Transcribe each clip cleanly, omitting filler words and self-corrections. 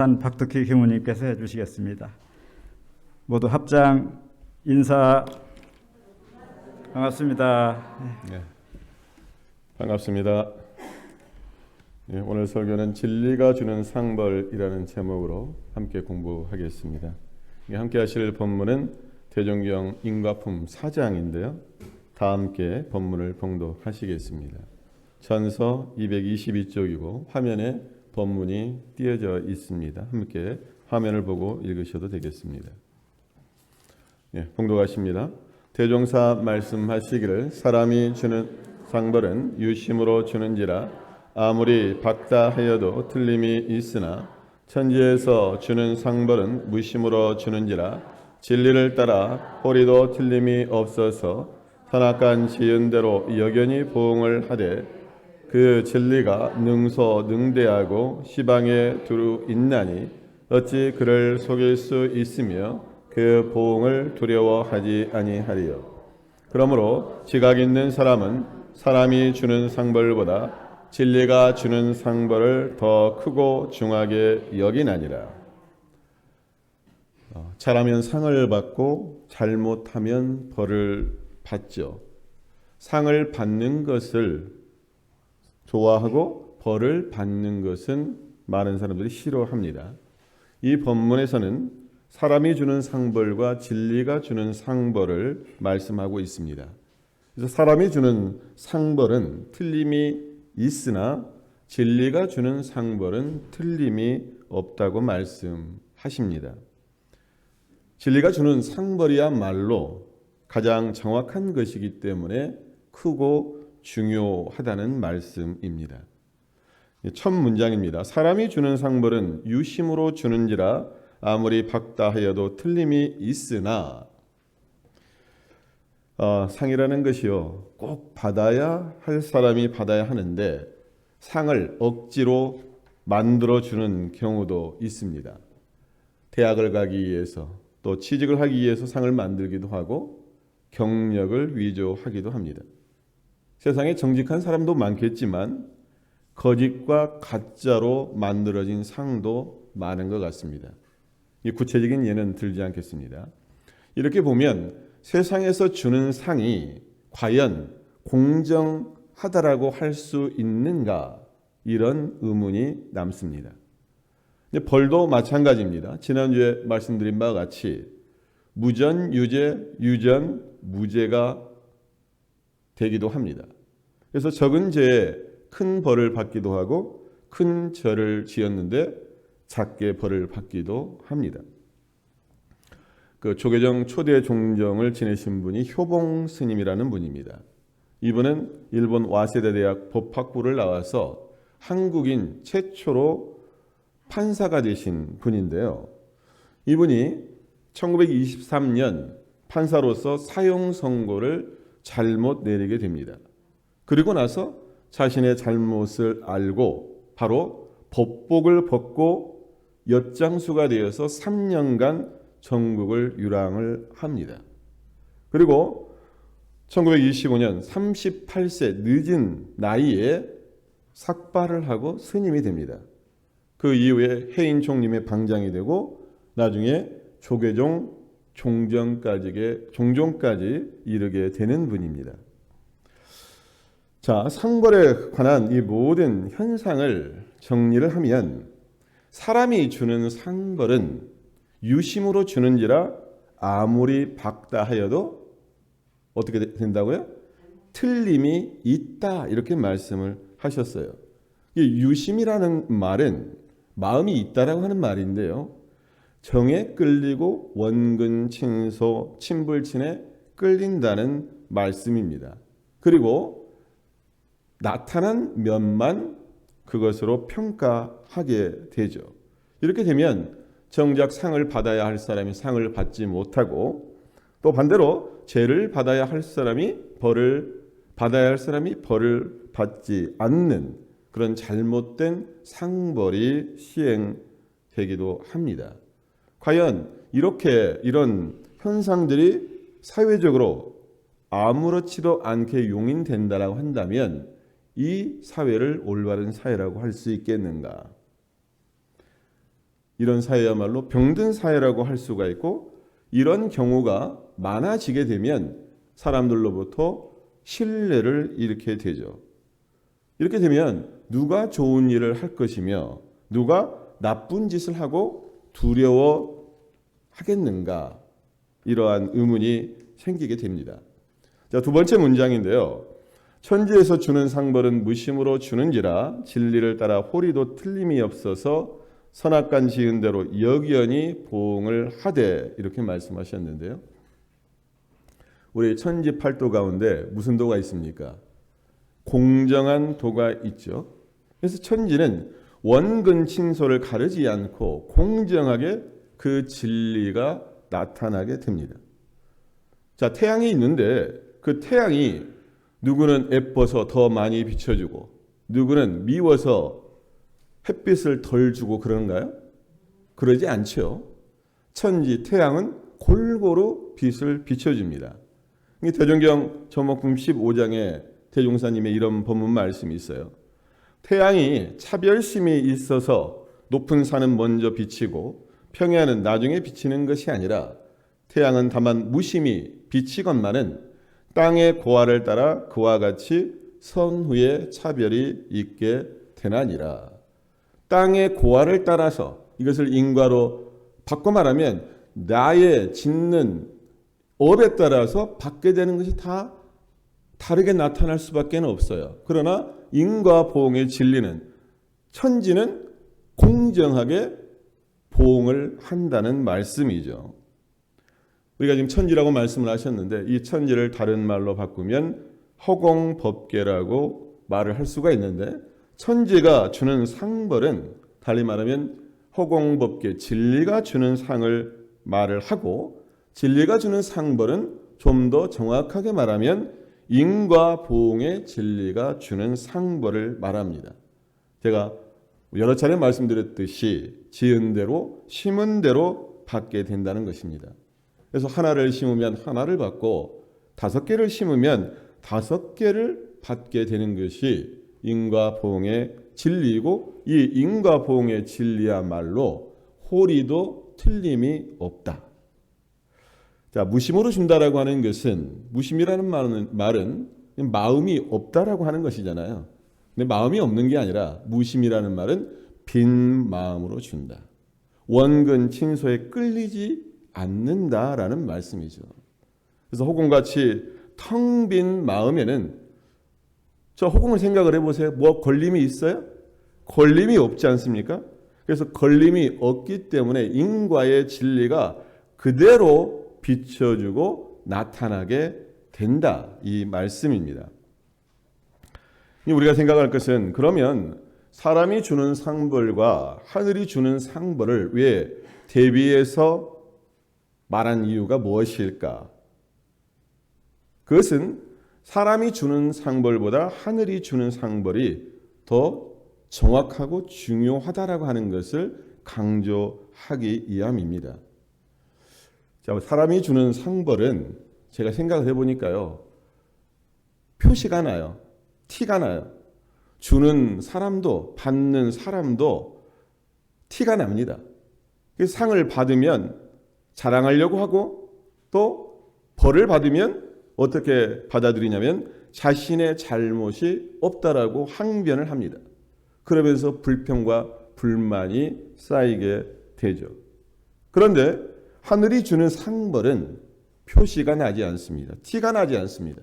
박덕희 교무님께서 해주시겠습니다. 모두 합장 인사. 반갑습니다. 네, 반갑습니다. 오늘 설교는 진리가 주는 상벌이라는 제목으로 함께 공부하겠습니다. 함께 하실 본문은 대종경 인과품 4장인데요. 다 함께 본문을 봉독하시겠습니다. 전서 222쪽이고 화면에 본문이 띄어져 있습니다. 함께 화면을 보고 읽으셔도 되겠습니다. 봉독하십니다. 대종사 말씀하시기를 사람이 주는 상벌은 유심으로 주는지라 아무리 박다하여도 틀림이 있으나 천지에서 주는 상벌은 무심으로 주는지라 진리를 따라 호리도 틀림이 없어서 선악간 지은 대로 여견히 보응을 하되 그 진리가 능소능대하고 시방에 두루 있나니 어찌 그를 속일 수 있으며 그 보응을 두려워하지 아니하리요. 그러므로 지각 있는 사람은 사람이 주는 상벌보다 진리가 주는 상벌을 더 크고 중하게 여기나니라. 잘하면 상을 받고 잘못하면 벌을 받죠. 상을 받는 것을 좋아하고 벌을 받는 것은 많은 사람들이 싫어합니다. 이 본문에서는 사람이 주는 상벌과 진리가 주는 상벌을 말씀하고 있습니다. 그래서 사람이 주는 상벌은 틀림이 있으나 진리가 주는 상벌은 틀림이 없다고 말씀하십니다. 진리가 주는 상벌이야말로 가장 정확한 것이기 때문에 크고 중요하다는 말씀입니다. 첫 문장입니다. 사람이 주는 상벌은 유심으로 주는지라 아무리 박다하여도 틀림이 있으나 상이라는 것이요 꼭 받아야 할 사람이 받아야 하는데 상을 억지로 만들어주는 경우도 있습니다. 대학을 가기 위해서 또 취직을 하기 위해서 상을 만들기도 하고 경력을 위조하기도 합니다. 세상에 정직한 사람도 많겠지만 거짓과 가짜로 만들어진 상도 많은 것 같습니다. 이 구체적인 예는 들지 않겠습니다. 이렇게 보면 세상에서 주는 상이 과연 공정하다라고 할 수 있는가 이런 의문이 남습니다. 벌도 마찬가지입니다. 지난주에 말씀드린 바와 같이 무전, 유죄, 유전, 무죄가 되기도 합니다. 그래서 적은 죄에 큰 벌을 받기도 하고 큰 죄를 지었는데 작게 벌을 받기도 합니다. 그 조계종 초대 종정을 지내신 분이 효봉 스님이라는 분입니다. 이분은 일본 와세다 대학 법학부를 나와서 한국인 최초로 판사가 되신 분인데요. 이분이 1923년 판사로서 사형 선고를 잘못 내리게 됩니다. 그리고 나서 자신의 잘못을 알고 바로 법복을 벗고 엿장수가 되어서 3년간 전국을 유랑을 합니다. 그리고 1925년 38세 늦은 나이에 삭발을 하고 스님이 됩니다. 그 이후에 해인총님의 방장이 되고 나중에 조계종 종종까지 이르게 되는 분입니다. 자, 상벌에 관한 이 모든 현상을 정리를 하면 사람이 주는 상벌은 유심으로 주는지라 아무리 박다하여도 어떻게 된다고요? 틀림이 있다 이렇게 말씀을 하셨어요. 이 유심이라는 말은 마음이 있다라고 하는 말인데요. 정에 끌리고 원근 친소 친불친에 끌린다는 말씀입니다. 그리고 나타난 면만 그것으로 평가하게 되죠. 이렇게 되면 정작 상을 받아야 할 사람이 상을 받지 못하고 또 반대로 죄를 받아야 할 사람이 벌을 받아야 할 사람이 벌을 받지 않는 그런 잘못된 상벌이 시행되기도 합니다. 과연 이런 현상들이 사회적으로 아무렇지도 않게 용인된다라고 한다면 이 사회를 올바른 사회라고 할 수 있겠는가? 이런 사회야말로 병든 사회라고 할 수가 있고, 이런 경우가 많아지게 되면 사람들로부터 신뢰를 잃게 되죠. 이렇게 되면 누가 좋은 일을 할 것이며 누가 나쁜 짓을 하고 두려워하겠는가, 이러한 의문이 생기게 됩니다. 자, 두 번째 문장인데요. 천지에서 주는 상벌은 무심으로 주는지라 진리를 따라 호리도 틀림이 없어서 선악간 지은 대로 여기언이 보응을 하되, 이렇게 말씀하셨는데요. 우리 천지 팔도 가운데 무슨 도가 있습니까? 공정한 도가 있죠. 그래서 천지는 원근 친소를 가르지 않고 공정하게 그 진리가 나타나게 됩니다. 자, 태양이 있는데 그 태양이 누구는 예뻐서 더 많이 비춰주고 누구는 미워서 햇빛을 덜 주고 그런가요? 그러지 않죠. 천지 태양은 골고루 빛을 비춰줍니다. 대종경 전목품 15장에 대종사님의 이런 본문 말씀이 있어요. 태양이 차별심이 있어서 높은 산은 먼저 비치고 평야는 나중에 비치는 것이 아니라 태양은 다만 무심히 비치건만은 땅의 고화를 따라 그와 같이 선후에 차별이 있게 되나니라. 땅의 고화를 따라서, 이것을 인과로 바꿔 말하면 나의 짓는 업에 따라서 받게 되는 것이 다 다르게 나타날 수밖에 없어요. 그러나 인과 보응의 진리는, 천지는 공정하게 보응을 한다는 말씀이죠. 우리가 지금 천지라고 말씀을 하셨는데 이 천지를 다른 말로 바꾸면 허공법계라고 말을 할 수가 있는데, 천지가 주는 상벌은 달리 말하면 허공법계, 진리가 주는 상을 말을 하고, 진리가 주는 상벌은 좀 더 정확하게 말하면 인과 보응의 진리가 주는 상벌을 말합니다. 제가 여러 차례 말씀드렸듯이 지은 대로 심은 대로 받게 된다는 것입니다. 그래서 하나를 심으면 하나를 받고 5개를 심으면 5개를 받게 되는 것이 인과 보응의 진리이고, 이 인과 보응의 진리야말로 호리도 틀림이 없다. 자, 무심으로 준다라고 하는 것은, 무심이라는 말은 마음이 없다라고 하는 것이잖아요. 근데 마음이 없는 게 아니라 무심이라는 말은 빈 마음으로 준다. 원근 친소에 끌리지 않는다라는 말씀이죠. 그래서 허공같이 텅 빈 마음에는, 저 허공을 생각을 해보세요. 뭐 걸림이 있어요? 걸림이 없지 않습니까? 그래서 걸림이 없기 때문에 인과의 진리가 그대로 비춰주고 나타나게 된다, 이 말씀입니다. 우리가 생각할 것은, 그러면 사람이 주는 상벌과 하늘이 주는 상벌을 왜 대비해서 말한 이유가 무엇일까? 그것은 사람이 주는 상벌보다 하늘이 주는 상벌이 더 정확하고 중요하다라고 하는 것을 강조하기 위함입니다. 자, 사람이 주는 상벌은 제가 생각을 해보니까요, 표시가 나요. 티가 나요. 주는 사람도 받는 사람도 티가 납니다. 그래서 상을 받으면 자랑하려고 하고, 또 벌을 받으면 어떻게 받아들이냐면 자신의 잘못이 없다라고 항변을 합니다. 그러면서 불평과 불만이 쌓이게 되죠. 그런데 하늘이 주는 상벌은 표시가 나지 않습니다. 티가 나지 않습니다.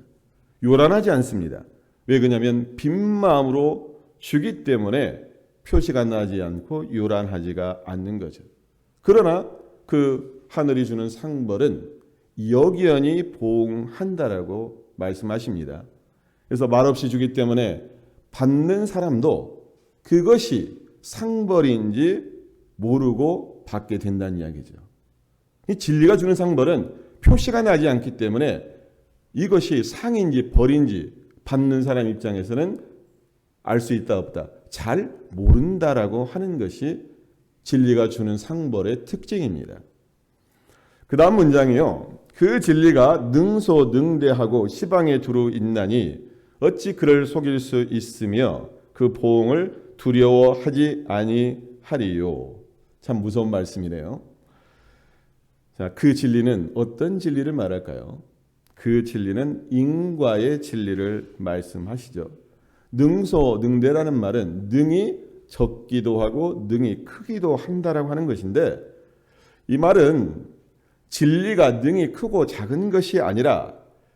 요란하지 않습니다. 왜 그러냐면 빈 마음으로 주기 때문에 표시가 나지 않고 요란하지가 않는 거죠. 그러나 그 하늘이 주는 상벌은 여기언이 보응한다라고 말씀하십니다. 그래서 말없이 주기 때문에 받는 사람도 그것이 상벌인지 모르고 받게 된다는 이야기죠. 이 진리가 주는 상벌은 표시가 나지 않기 때문에 이것이 상인지 벌인지 받는 사람 입장에서는 알 수 있다 없다, 잘 모른다라고 하는 것이 진리가 주는 상벌의 특징입니다. 그 다음 문장이요. 그 진리가 능소능대하고 시방에 두루 있나니 어찌 그를 속일 수 있으며 그 보응을 두려워하지 아니하리요. 참 무서운 말씀이네요. 자, 그 진리는 어떤 진리를 말할까요? 그 진리는 인과의 진리를 말씀하시죠. 능소능대라는 말은 능이 적기도 하고 능이 크기도 한다라고 하는 것인데, 이 말은 진리가 능이 크고 작은 것이 아니라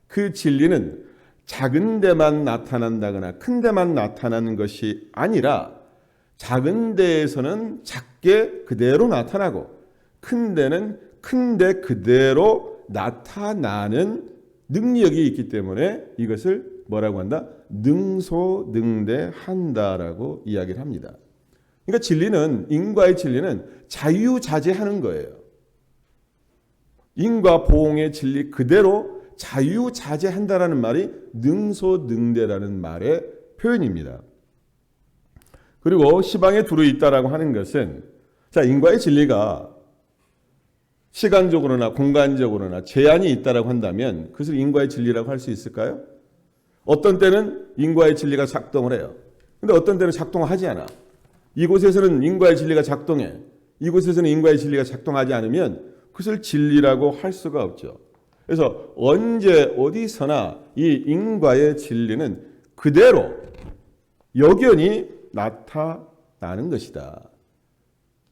그 진리는 작은 데만 나타난다거나 큰 데만 나타나는 것이 아니라 작은 데에서는 작게 그대로 나타나고 큰 데는 큰 데 그대로 나타나는 능력이 있기 때문에 이것을 뭐라고 한다? 능소능대한다라고 이야기를 합니다. 그러니까 진리는, 인과의 진리는 자유자재하는 거예요. 인과 보응의 진리 그대로 자유자재한다라는 말이 능소능대라는 말의 표현입니다. 그리고 시방에 두루 있다라고 하는 것은, 자, 인과의 진리가 시간적으로나 공간적으로나 제한이 있다라고 한다면 그것을 인과의 진리라고 할 수 있을까요? 어떤 때는 인과의 진리가 작동을 해요. 근데 어떤 때는 작동하지 않아. 이곳에서는 인과의 진리가 작동해. 이곳에서는 인과의 진리가 작동하지 않으면 그것을 진리라고 할 수가 없죠. 그래서 언제 어디서나 이 인과의 진리는 그대로 여견히 나타나는 것이다.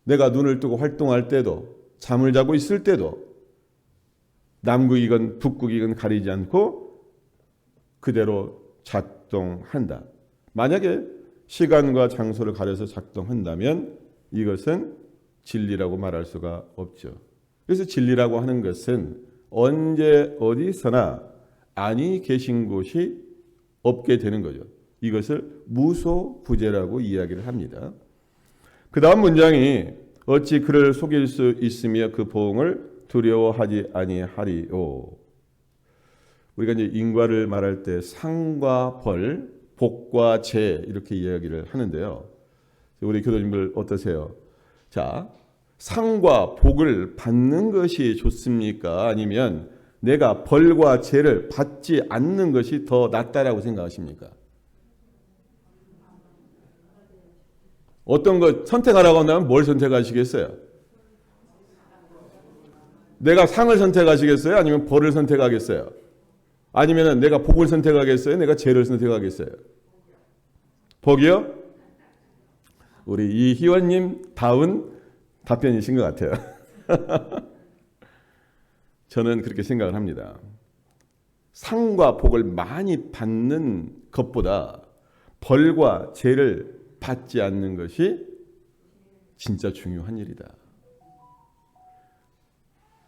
내가 눈을 뜨고 활동할 때도, 잠을 자고 있을 때도 남극이건 북극이건 가리지 않고 그대로 작동한다. 만약에 시간과 장소를 가려서 작동한다면 이것은 진리라고 말할 수가 없죠. 그래서 진리라고 하는 것은 언제 어디서나 아니 계신 곳이 없게 되는 거죠. 이것을 무소부재라고 이야기를 합니다. 그 다음 문장이 어찌 그를 속일 수 있으며 그 보응을 두려워하지 아니하리요. 우리가 이제 인과를 말할 때 상과 벌, 복과 재 이렇게 이야기를 하는데요. 우리 교도님들 어떠세요? 자, 상과 복을 받는 것이 좋습니까? 아니면 내가 벌과 재를 받지 않는 것이 더 낫다라고 생각하십니까? 어떤 것 선택하라고 한다면 뭘 선택하시겠어요? 내가 상을 선택하시겠어요? 아니면 벌을 선택하겠어요? 아니면 내가 복을 선택하겠어요? 내가 재를 선택하겠어요? 복이요? 우리 이희원님 다운 답변이신 것 같아요. 저는 그렇게 생각을 합니다. 상과 복을 많이 받는 것보다 벌과 재를 받지 않는 것이 진짜 중요한 일이다.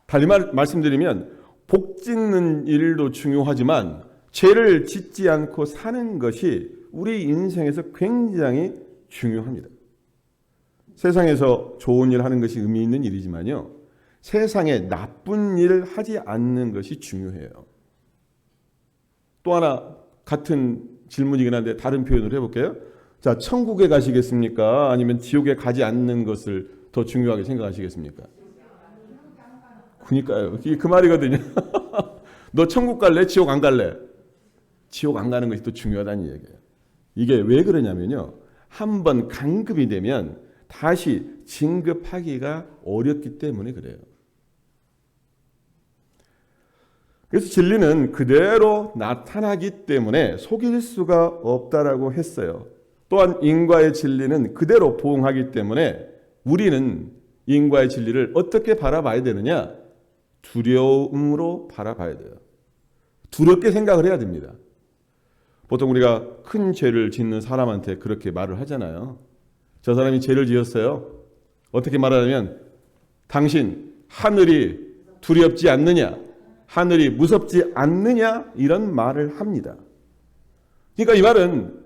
달리 말씀드리면 복 짓는 일도 중요하지만 죄를 짓지 않고 사는 것이 우리 인생에서 굉장히 중요합니다. 세상에서 좋은 일 하는 것이 의미 있는 일이지만요, 세상에 나쁜 일 하지 않는 것이 중요해요. 또 하나 같은 질문이긴 한데 다른 표현으로 해볼게요. 자, 천국에 가시겠습니까? 아니면 지옥에 가지 않는 것을 더 중요하게 생각하시겠습니까? 그러니까요. 그 말이거든요. 너 천국 갈래? 지옥 안 갈래? 지옥 안 가는 것이 더 중요하다는 얘기예요. 이게 왜 그러냐면요, 한번 간급이 되면 다시 진급하기가 어렵기 때문에 그래요. 그래서 진리는 그대로 나타나기 때문에 속일 수가 없다라고 했어요. 또한 인과의 진리는 그대로 보응하기 때문에 우리는 인과의 진리를 어떻게 바라봐야 되느냐? 두려움으로 바라봐야 돼요. 두렵게 생각을 해야 됩니다. 보통 우리가 큰 죄를 짓는 사람한테 그렇게 말을 하잖아요. 저 사람이 죄를 지었어요. 어떻게 말하냐면 당신 하늘이 두렵지 않느냐? 하늘이 무섭지 않느냐? 이런 말을 합니다. 그러니까 이 말은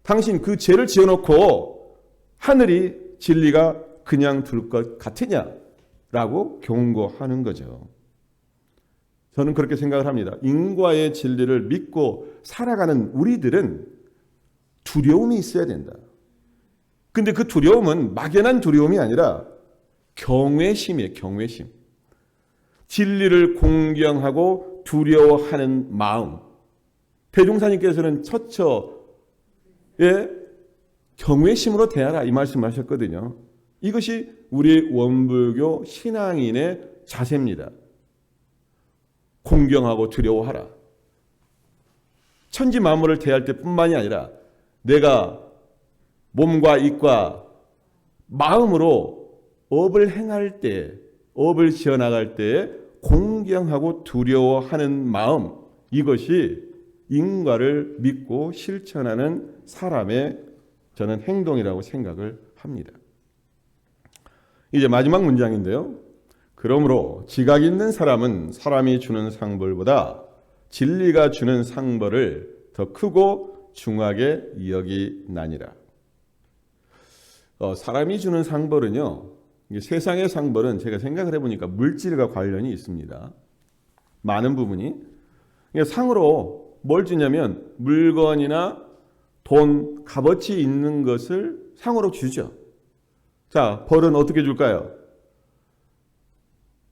당신 그 죄를 지어놓고 하늘이 진리가 그냥 둘 것 같으냐라고 경고하는 거죠. 저는 그렇게 생각을 합니다. 인과의 진리를 믿고 살아가는 우리들은 두려움이 있어야 된다. 근데 그 두려움은 막연한 두려움이 아니라 경외심이에요. 경외심. 진리를 공경하고 두려워하는 마음. 대종사님께서는 처처에 경외심으로 대하라 이 말씀하셨거든요. 이것이 우리 원불교 신앙인의 자세입니다. 공경하고 두려워하라. 천지 만물을 대할 때뿐만이 아니라 내가 몸과 입과 마음으로 업을 행할 때, 업을 지어나갈 때 공경하고 두려워하는 마음, 이것이 인과를 믿고 실천하는 사람의 저는 행동이라고 생각을 합니다. 이제 마지막 문장인데요. 그러므로 지각 있는 사람은 사람이 주는 상벌보다 진리가 주는 상벌을 더 크고 중하게 여기나니라. 사람이 주는 상벌은요, 세상의 상벌은 제가 생각을 해보니까 물질과 관련이 있습니다. 많은 부분이. 상으로 뭘 주냐면 물건이나 돈, 값어치 있는 것을 상으로 주죠. 자, 벌은 어떻게 줄까요?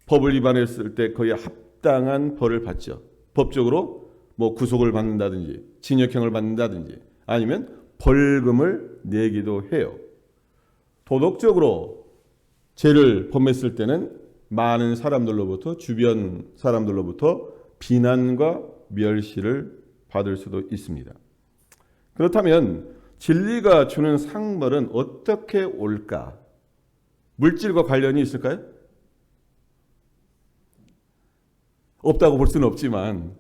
법을 위반했을 때 거의 합당한 벌을 받죠. 법적으로 뭐 구속을 받는다든지 징역형을 받는다든지 아니면 벌금을 내기도 해요. 도덕적으로 죄를 범했을 때는 많은 사람들로부터, 주변 사람들로부터 비난과 멸시를 받을 수도 있습니다. 그렇다면 진리가 주는 상벌은 어떻게 올까? 물질과 관련이 있을까요? 없다고 볼 수는 없지만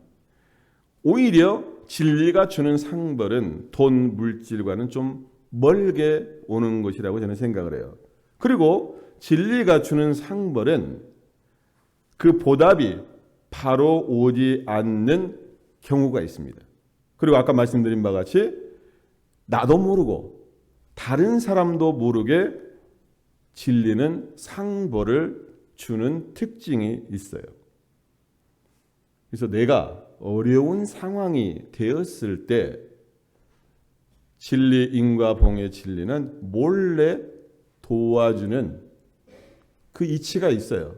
오히려 진리가 주는 상벌은 돈, 물질과는 좀 멀게 오는 것이라고 저는 생각을 해요. 그리고 진리가 주는 상벌은 그 보답이 바로 오지 않는 경우가 있습니다. 그리고 아까 말씀드린 바와 같이 나도 모르고 다른 사람도 모르게 진리는 상벌을 주는 특징이 있어요. 그래서 내가 어려운 상황이 되었을 때 진리, 인과, 봉의 진리는 몰래 도와주는 그 이치가 있어요.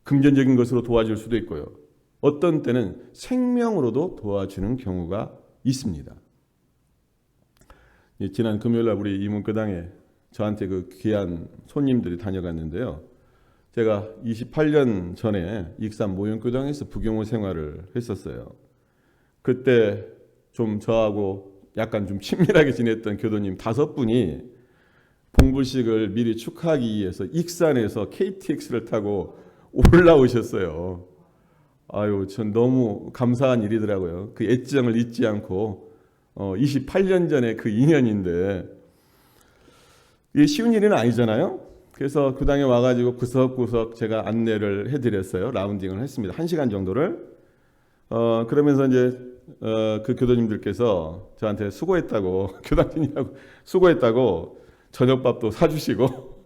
금전적인 것으로 도와줄 수도 있고요. 어떤 때는 생명으로도 도와주는 경우가 있습니다. 지난 금요일날 우리 이문교당에 저한테 그 귀한 손님들이 다녀갔는데요. 제가 28년 전에 익산 모형교당에서 부경호 생활을 했었어요. 그때 좀 저하고 약간 좀 친밀하게 지냈던 교도님 5분이 봉불식을 미리 축하하기 위해서 익산에서 KTX를 타고 올라오셨어요. 아유, 전 너무 감사한 일이더라고요. 그 애정을 잊지 않고 28년 전에 그 인연인데 이게 쉬운 일은 아니잖아요. 그래서 그 당에 와가지고 구석구석 제가 안내를 해드렸어요. 라운딩을 했습니다. 1시간 정도를. 그러면서 이제 그 교도님들께서 저한테 수고했다고 교당진이라고 수고했다고 저녁밥도 사주시고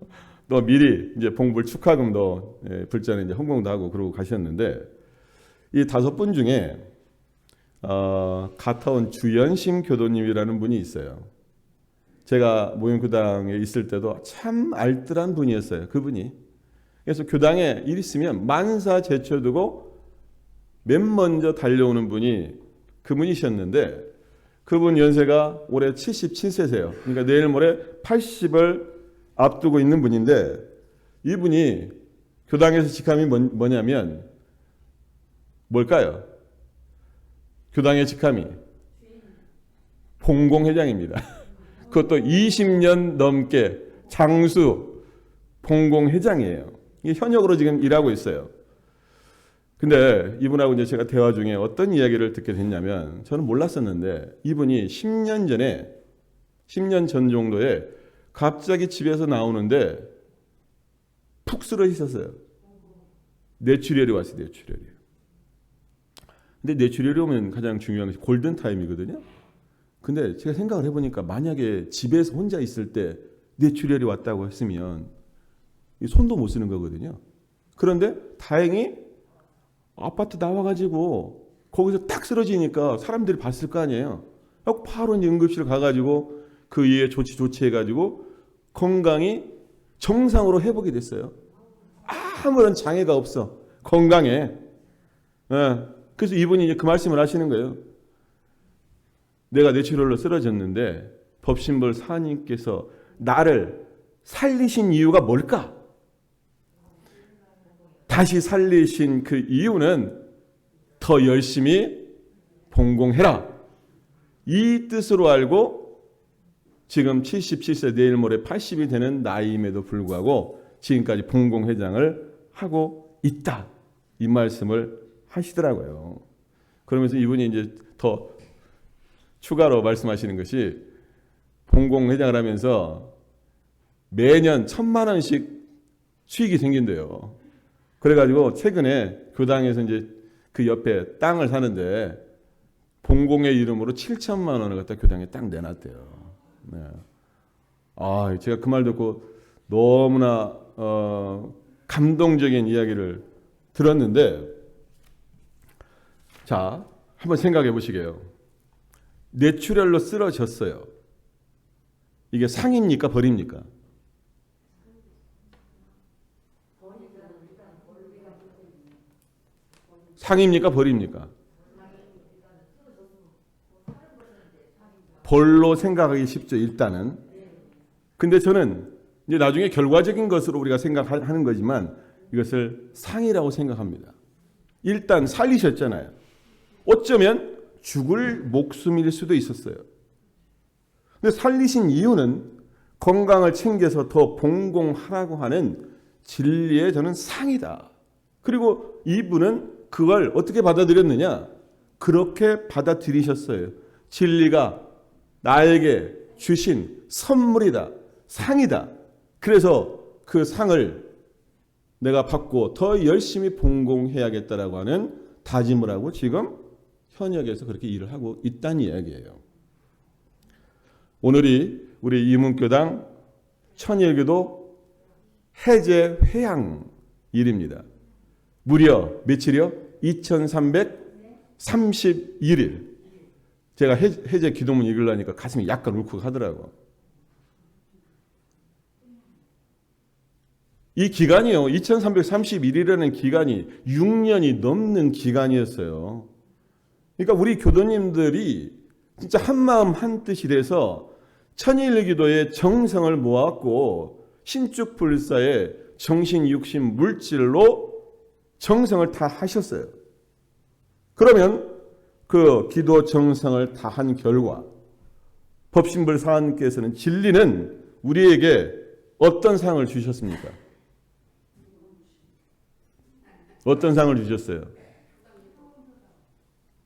또 미리 이제 봉불 축하금도 불전에 이제 헌공도 하고 그러고 가셨는데 이 5분 중에 갔다 온 주연심 교도님이라는 분이 있어요. 제가 모형교당에 있을 때도 참 알뜰한 분이었어요. 그분이. 그래서 교당에 일 있으면 만사 제쳐두고 맨 먼저 달려오는 분이 그분이셨는데 그분 연세가 올해 77세세요. 그러니까 내일 모레 80을 앞두고 있는 분인데 이분이 교당에서 직함이 뭐냐면 뭘까요? 교당의 직함이 봉공회장입니다. 그것도 20년 넘게 장수 봉공회장이에요. 이게 현역으로 지금 일하고 있어요. 근데 이분하고 이제 제가 대화 중에 어떤 이야기를 듣게 됐냐면 저는 몰랐었는데 이분이 10년 전 정도에 갑자기 집에서 나오는데 푹 쓰러지셨어요. 뇌출혈이 왔어요. 뇌출혈이. 근데 뇌출혈이 오면 가장 중요한 것이 골든타임이거든요. 근데 제가 생각을 해보니까 만약에 집에서 혼자 있을 때 뇌출혈이 왔다고 했으면 손도 못 쓰는 거거든요. 그런데 다행히 아파트 나와가지고 거기서 딱 쓰러지니까 사람들이 봤을 거 아니에요. 바로 이제 응급실 가가지고 그 이에 조치해가지고 건강이 정상으로 회복이 됐어요. 아무런 장애가 없어. 건강해. 그래서 이분이 이제 그 말씀을 하시는 거예요. 내가 뇌출혈로 쓰러졌는데 법신벌 사님께서 나를 살리신 이유가 뭘까? 다시 살리신 그 이유는 더 열심히 봉공해라. 이 뜻으로 알고 지금 77세 내일 모레 80이 되는 나이임에도 불구하고 지금까지 봉공회장을 하고 있다. 이 말씀을 하시더라고요. 그러면서 이분이 이제 더 추가로 말씀하시는 것이 봉공회장을 하면서 매년 1,000만 원씩 수익이 생긴대요. 그래가지고 최근에 교당에서 이제 그 옆에 땅을 사는데 봉공의 이름으로 7천만 원을 갖다 교당에 딱 내놨대요. 네. 아, 제가 그 말 듣고 너무나 감동적인 이야기를 들었는데, 자, 한번 생각해 보시게요. 뇌출혈로 쓰러졌어요. 이게 상입니까? 벌입니까? 상입니까? 벌입니까? 벌로 생각하기 쉽죠, 일단은. 근데 저는 이제 나중에 결과적인 것으로 우리가 생각하는 거지만 이것을 상이라고 생각합니다. 일단 살리셨잖아요. 어쩌면 죽을 목숨일 수도 있었어요. 근데 살리신 이유는 건강을 챙겨서 더 봉공하라고 하는 진리의 저는 상이다. 그리고 이분은 그걸 어떻게 받아들였느냐? 그렇게 받아들이셨어요. 진리가 나에게 주신 선물이다. 상이다. 그래서 그 상을 내가 받고 더 열심히 봉공해야겠다라고 하는 다짐을 하고 지금 현역에서 그렇게 일을 하고 있다는 이야기예요. 오늘이 우리 이문교당 천일교도 해제 회향일입니다. 무려 며칠이요? 2331일. 제가 해제 기도문 읽으려니까 가슴이 약간 울컥하더라고. 이 기간이요, 2331일이라는 기간이 6년이 넘는 기간이었어요. 그러니까 우리 교도님들이 진짜 한마음 한뜻이 돼서 천일기도의 정성을 모았고 신축불사의 정신, 육신, 물질로 정성을 다 하셨어요. 그러면 그 기도 정성을 다 한 결과 법신불 사관께서는 진리는 우리에게 어떤 상을 주셨습니까? 어떤 상을 주셨어요?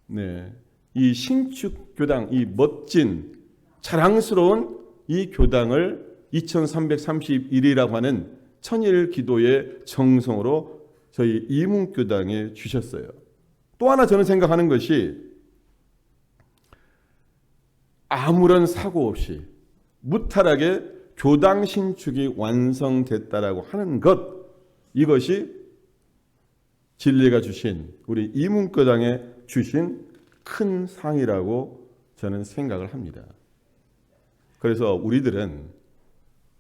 네, 이 신축교당, 이 멋진 자랑스러운 이 교당을 2331이라고 하는 천일 기도의 정성으로 저희 이문교당에 주셨어요. 또 하나 저는 생각하는 것이 아무런 사고 없이 무탈하게 교당 신축이 완성됐다라고 하는 것, 이것이 진리가 주신 우리 이문교당에 주신 큰 상이라고 저는 생각을 합니다. 그래서 우리들은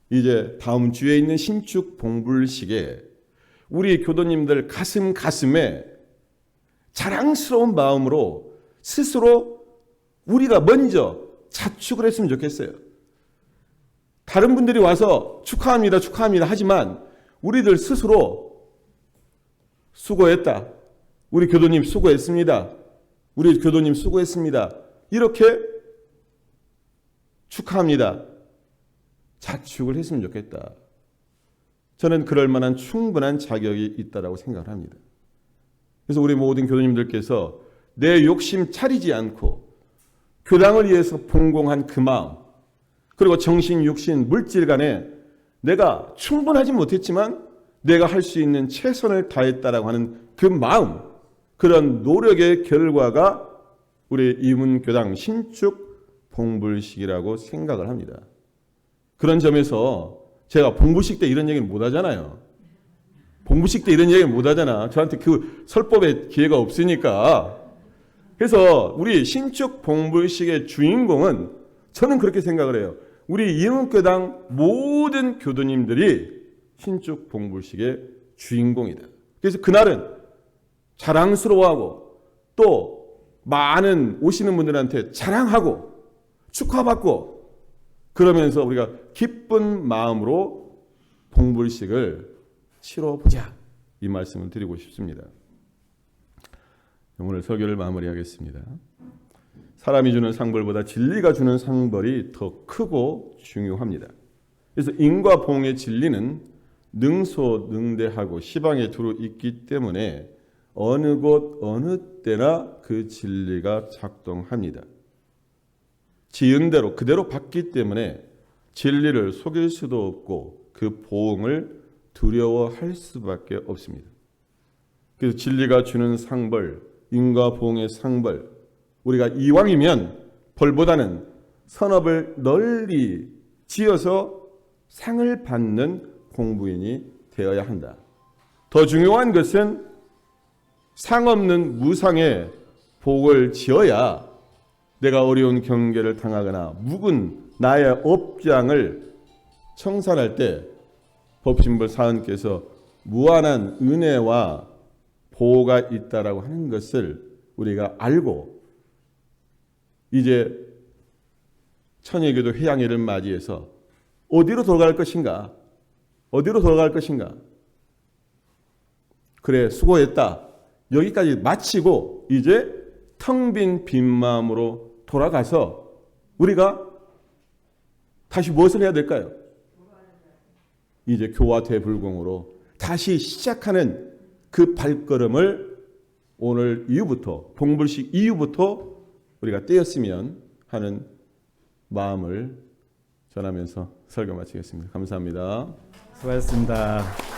이제 다음 주에 있는 신축 봉불식에 우리 교도님들 가슴에 자랑스러운 마음으로 스스로 우리가 먼저 자축을 했으면 좋겠어요. 다른 분들이 와서 축하합니다, 축하합니다 하지만 우리들 스스로 수고했다. 우리 교도님 수고했습니다. 우리 교도님 수고했습니다. 이렇게 축하합니다. 자축을 했으면 좋겠다. 저는 그럴 만한 충분한 자격이 있다고 생각을 합니다. 그래서 우리 모든 교도님들께서 내 욕심 차리지 않고 교당을 위해서 봉공한 그 마음, 그리고 정신, 육신, 물질 간에 내가 충분하지 못했지만 내가 할 수 있는 최선을 다했다라고 하는 그 마음, 그런 노력의 결과가 우리 이문교당 신축 봉불식이라고 생각을 합니다. 그런 점에서 제가 봉불식 때 이런 얘기는 못 하잖아요. 봉불식 때 이런 얘기는 못 하잖아. 저한테 그 설법의 기회가 없으니까. 그래서 우리 신축 봉불식의 주인공은 저는 그렇게 생각을 해요. 우리 이문교당 모든 교도님들이 신축 봉불식의 주인공이다. 그래서 그날은 자랑스러워하고 또 많은 오시는 분들한테 자랑하고 축하받고 그러면서 우리가 기쁜 마음으로 봉불식을 치러보자, 이 말씀을 드리고 싶습니다. 오늘 설교를 마무리하겠습니다. 사람이 주는 상벌보다 진리가 주는 상벌이 더 크고 중요합니다. 그래서 인과 봉의 진리는 능소능대하고 시방에 두루 있기 때문에 어느 곳 어느 때나 그 진리가 작동합니다. 지은 대로 그대로 받기 때문에 진리를 속일 수도 없고 그 보응을 두려워할 수밖에 없습니다. 그래서 진리가 주는 상벌, 인과 보응의 상벌, 우리가 이왕이면 벌보다는 선업을 널리 지어서 상을 받는 공부인이 되어야 한다. 더 중요한 것은 상 없는 무상의 복을 지어야 내가 어려운 경계를 당하거나 묵은 나의 업장을 청산할 때 법신불 사은께서 무한한 은혜와 보호가 있다라고 하는 것을 우리가 알고 이제 천혜교도 회양일을 맞이해서 어디로 돌아갈 것인가? 어디로 돌아갈 것인가? 그래, 수고했다. 여기까지 마치고 이제 텅 빈 마음으로 돌아가서 우리가 다시 무엇을 해야 될까요? 이제 교화 대불공으로 다시 시작하는 그 발걸음을 오늘 이후부터, 봉불식 이후부터 우리가 떼었으면 하는 마음을 전하면서 설교 마치겠습니다. 감사합니다. 수고하셨습니다.